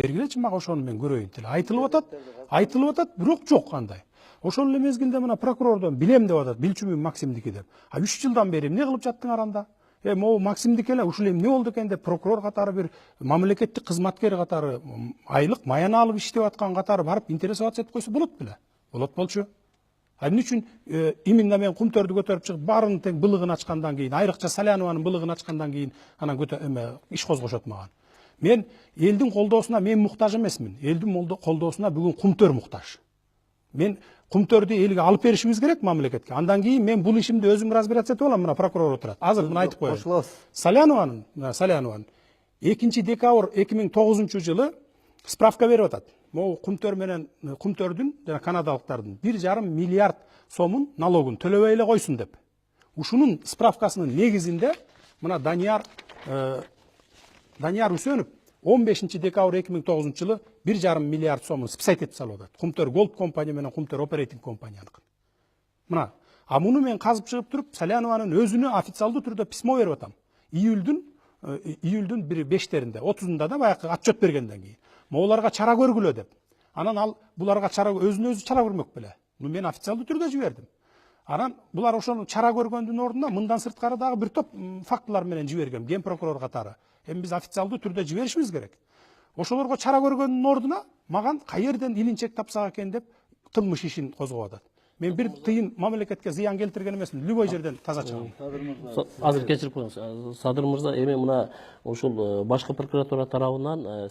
бергилечи мага ошону мен көрөйүн деле. Айтылып атат, бирок жок кандай. Ошол эле мезгилде мына прокурордон билем деп атат, билчүмүн Максимдики деп. 3 жылдан бери эмне кылып жаттың аранда? Могу Максимдики эле ушул эмне болду экен деп прокурор катары бир мамлекеттик кызматкер катары айлык маяны алып иштеп аткан катары барып интересоваться этип койсо болот беле? Болот болчу. Эмне үчүн именно мен Кумтөрдү көтөрүп чыгып баарынын тең былыгын ачкандан кийин, айрыкча Салянованын былыгын ачкандан кийин анан иш козгошот мага. Мен элдин колдоосуна мен муктаж эмесмин. Элдин колдоосуна бүгүн Кумтөр муктаж. Мен Кумтөрдү элге алып беришибиз керек мамлекетке. Андан кийин мен бул ишимди өзүм разбираться этип алам, мына прокурор отурат. Азыр мына айтып коеюн. Салянованын 2 декабрь 2009 жылы справка берип атат. Могу Кумтөр менен Кумтөрдүн жана канадалыктардын 1,5 миллиард сомун налогун төлөбөй эле койсун деп. Ушунун справкасынын негизинде мына Данияр Үсөнов 15 декабрь 2009 жылы 1,5 миллиард сомун списать этип салып атат. Кумтөр Голд компания менен Кумтөр оперейтинг компанияныкын. Мына, муну мен казып чыгып туруп Салянованын өзүнө официалдуу түрдө письмо берип атам. Июлдун 5-теринде, 30-unda да баягы отчет бергенден кийин. Моуларга чара көргүлө деп. Анан ал буларга чара өзүнө өзү чара көрмөк беле. Муну мен официалдуу түрдө жибердим. Анан булар ошону чара көргөндүн ордуна мындан сырткары дагы бир топ фактылар менен жибергем, ген прокурор катары. Эми биз официалдуу түрдө жиберишибиз керек. Ошолорго чара көргөндүн ордуна маган каерден илинчек тапсак экен деп кылмыш ишин козгоп атат. Мен бир тыйын мамлекетке зыян келтирген эмесмин. Любой жерден таза чыгам. Азыр кечирип коюңуз. Садыр мырза, эми мына ушул башкы прокуратура тарабынан